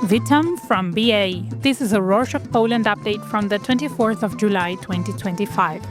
Witam from BA. This is a Reshuffle Poland update from the 24th of July 2025.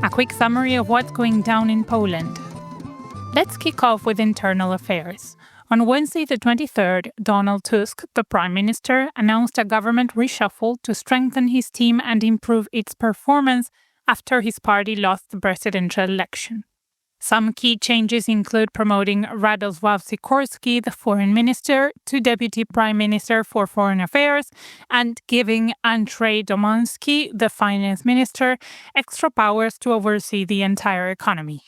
A quick summary of what's going down in Poland. Let's kick off with internal affairs. On Wednesday the 23rd, Donald Tusk, the Prime Minister, announced a government reshuffle to strengthen his team and improve its performance after his party lost the presidential election. Some key changes include promoting Radosław Sikorski, the foreign minister, to deputy prime minister for foreign affairs and giving Andrzej Domanski, the finance minister, extra powers to oversee the entire economy.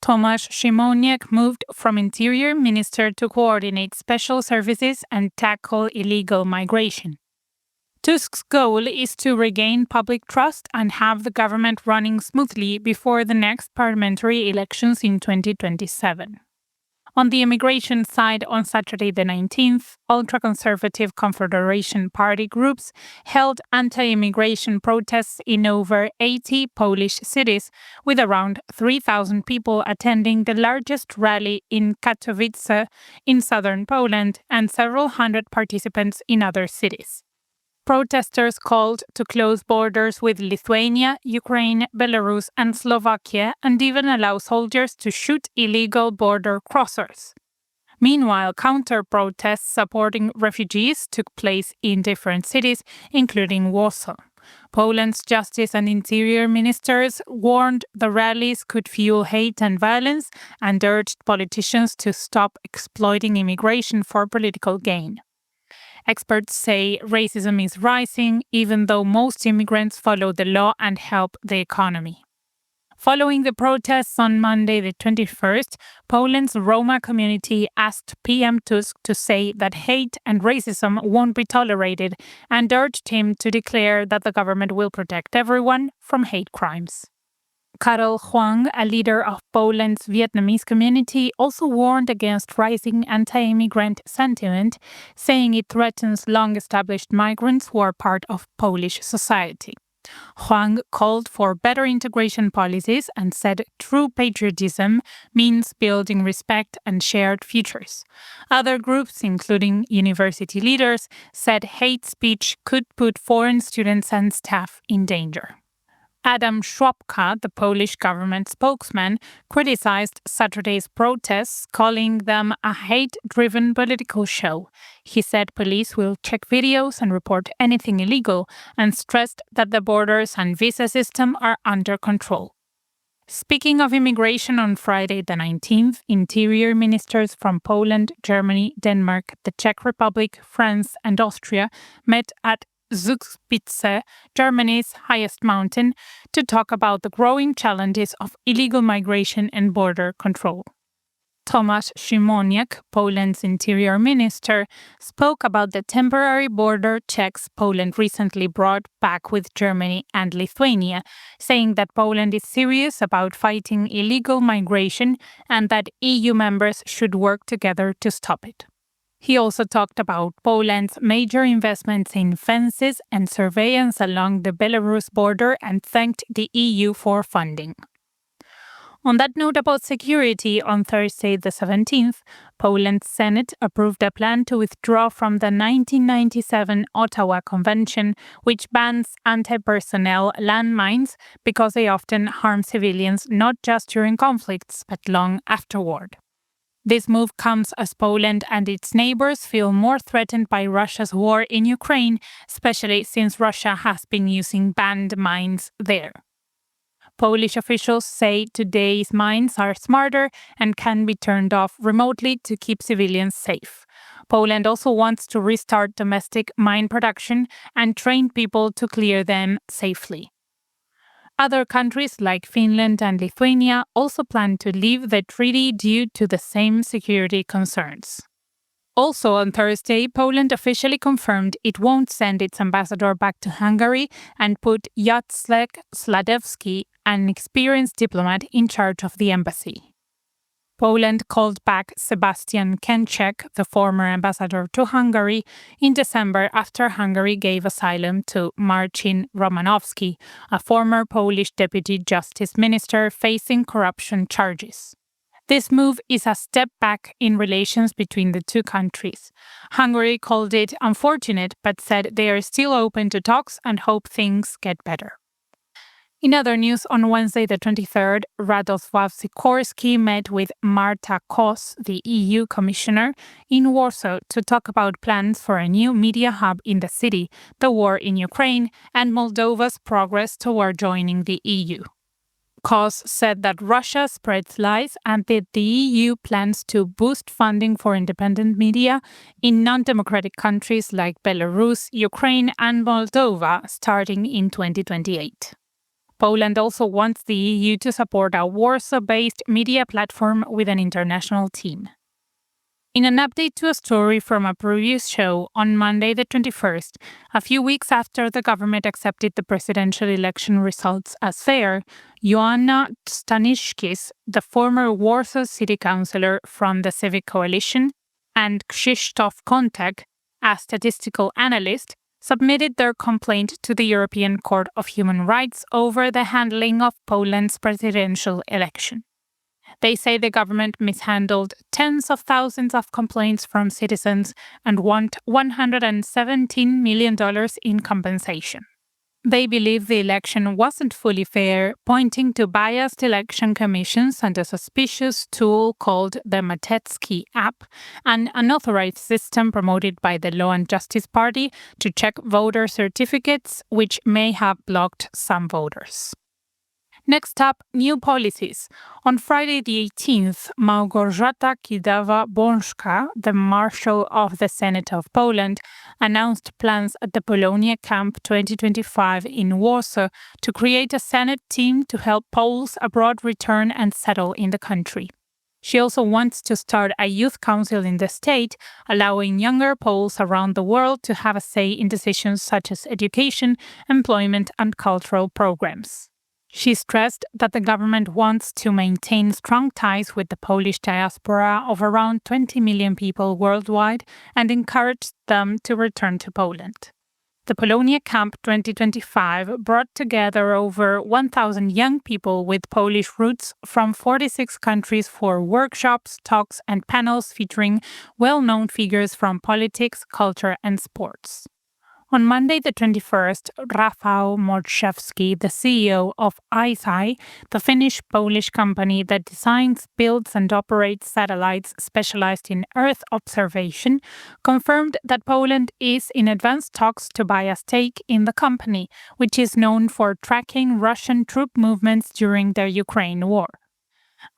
Tomasz Szymoniak moved from interior minister to coordinate special services and tackle illegal migration. Tusk's goal is to regain public trust and have the government running smoothly before the next parliamentary elections in 2027. On the immigration side, on Saturday the 19th, ultra-conservative Confederation Party groups held anti-immigration protests in over 80 Polish cities, with around 3,000 people attending the largest rally in Katowice in southern Poland and several hundred participants in other cities. Protesters called to close borders with Lithuania, Ukraine, Belarus, and Slovakia, and even allow soldiers to shoot illegal border crossers. Meanwhile, counter-protests supporting refugees took place in different cities, including Warsaw. Poland's Justice and Interior ministers warned the rallies could fuel hate and violence and urged politicians to stop exploiting immigration for political gain. Experts say racism is rising, even though most immigrants follow the law and help the economy. Following the protests on Monday the 21st, Poland's Roma community asked PM Tusk to say that hate and racism won't be tolerated and urged him to declare that the government will protect everyone from hate crimes. Karol Hwang, a leader of Poland's Vietnamese community, also warned against rising anti-immigrant sentiment, saying it threatens long-established migrants who are part of Polish society. Hwang called for better integration policies and said true patriotism means building respect and shared futures. Other groups, including university leaders, said hate speech could put foreign students and staff in danger. Adam Szłapka, the Polish government spokesman, criticized Saturday's protests, calling them a hate-driven political show. He said police will check videos and report anything illegal, and stressed that the borders and visa system are under control. Speaking of immigration, on Friday the 19th, interior ministers from Poland, Germany, Denmark, the Czech Republic, France, and Austria met at Zugspitze, Germany's highest mountain, to talk about the growing challenges of illegal migration and border control. Tomasz Szymoniak, Poland's interior minister, spoke about the temporary border checks Poland recently brought back with Germany and Lithuania, saying that Poland is serious about fighting illegal migration and that EU members should work together to stop it. He also talked about Poland's major investments in fences and surveillance along the Belarus border and thanked the EU for funding. On that note about security, on Thursday the 17th, Poland's Senate approved a plan to withdraw from the 1997 Ottawa Convention, which bans anti-personnel landmines because they often harm civilians not just during conflicts but long afterward. This move comes as Poland and its neighbors feel more threatened by Russia's war in Ukraine, especially since Russia has been using banned mines there. Polish officials say today's mines are smarter and can be turned off remotely to keep civilians safe. Poland also wants to restart domestic mine production and train people to clear them safely. Other countries like Finland and Lithuania also plan to leave the treaty due to the same security concerns. Also on Thursday, Poland officially confirmed it won't send its ambassador back to Hungary and put Jacek Sladewski, an experienced diplomat, in charge of the embassy. Poland called back Sebastian Kęczek, the former ambassador to Hungary, in December after Hungary gave asylum to Marcin Romanowski, a former Polish deputy justice minister facing corruption charges. This move is a step back in relations between the two countries. Hungary called it unfortunate but said they are still open to talks and hope things get better. In other news, on Wednesday the 23rd, Radosław Sikorski met with Marta Kos, the EU Commissioner, in Warsaw to talk about plans for a new media hub in the city, the war in Ukraine, and Moldova's progress toward joining the EU. Kos said that Russia spreads lies and that the EU plans to boost funding for independent media in non-democratic countries like Belarus, Ukraine, and Moldova starting in 2028. Poland also wants the EU to support a Warsaw-based media platform with an international team. In an update to a story from a previous show, on Monday the 21st, a few weeks after the government accepted the presidential election results as fair, Joanna Staniszkis, the former Warsaw city councillor from the Civic Coalition, and Krzysztof Kontek, a statistical analyst, submitted their complaint to the European Court of Human Rights over the handling of Poland's presidential election. They say the government mishandled tens of thousands of complaints from citizens and want $117 million in compensation. They believe the election wasn't fully fair, pointing to biased election commissions and a suspicious tool called the Matecki app, an unauthorized system promoted by the Law and Justice Party to check voter certificates, which may have blocked some voters. Next up, new policies. On Friday the 18th, Małgorzata Kidawa-Bączka, the Marshal of the Senate of Poland, announced plans at the Polonia Camp 2025 in Warsaw to create a Senate team to help Poles abroad return and settle in the country. She also wants to start a youth council in the state, allowing younger Poles around the world to have a say in decisions such as education, employment, and cultural programs. She stressed that the government wants to maintain strong ties with the Polish diaspora of around 20 million people worldwide and encouraged them to return to Poland. The Polonia Camp 2025 brought together over 1,000 young people with Polish roots from 46 countries for workshops, talks, and panels featuring well-known figures from politics, culture, and sports. On Monday the 21st, Rafał Modrzewski, the CEO of ICEYE, the Finnish-Polish company that designs, builds and operates satellites specialized in Earth observation, confirmed that Poland is in advanced talks to buy a stake in the company, which is known for tracking Russian troop movements during the Ukraine war.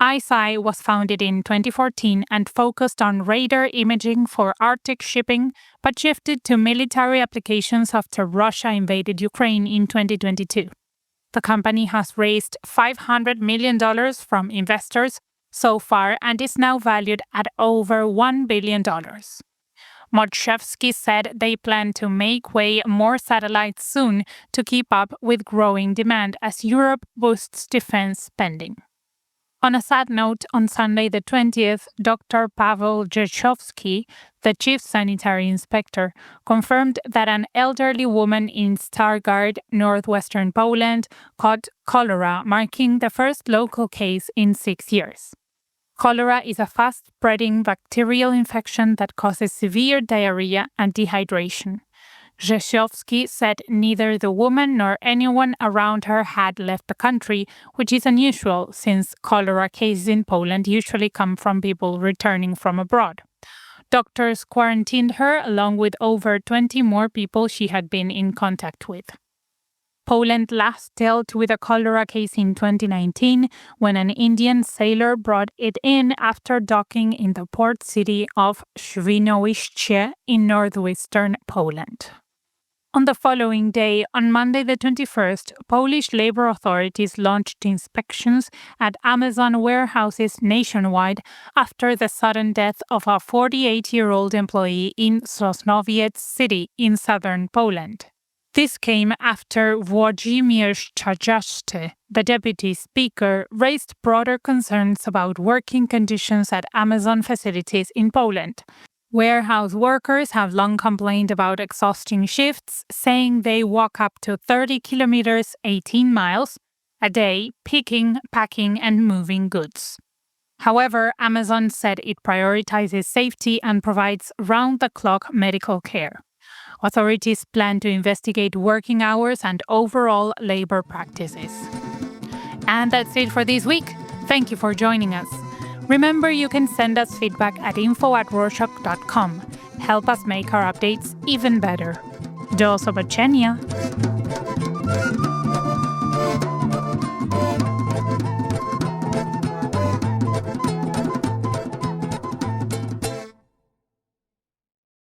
ICEYE was founded in 2014 and focused on radar imaging for Arctic shipping, but shifted to military applications after Russia invaded Ukraine in 2022. The company has raised $500 million from investors so far and is now valued at over $1 billion. Modrzewski said they plan to make way more satellites soon to keep up with growing demand as Europe boosts defense spending. On a sad note, on Sunday the 20th, Dr. Paweł Rzeszowski, the chief sanitary inspector, confirmed that an elderly woman in Stargard, northwestern Poland, caught cholera, marking the first local case in 6 years. Cholera is a fast-spreading bacterial infection that causes severe diarrhea and dehydration. Rzeszowski said neither the woman nor anyone around her had left the country, which is unusual since cholera cases in Poland usually come from people returning from abroad. Doctors quarantined her along with over 20 more people she had been in contact with. Poland last dealt with a cholera case in 2019 when an Indian sailor brought it in after docking in the port city of Świnoujście in northwestern Poland. On the following day, on Monday the 21st, Polish labor authorities launched inspections at Amazon warehouses nationwide after the sudden death of a 48-year-old employee in Sosnowiec city in southern Poland. This came after Włodzimierz Czarzasty, the deputy speaker, raised broader concerns about working conditions at Amazon facilities in Poland. Warehouse workers have long complained about exhausting shifts, saying they walk up to 30 kilometers, 18 miles, a day, picking, packing, and moving goods. However, Amazon said it prioritizes safety and provides round-the-clock medical care. Authorities plan to investigate working hours and overall labor practices. And that's it for this week. Thank you for joining us. Remember, you can send us feedback at info@rorschach.com. Help us make our updates even better. Do zobaczenia!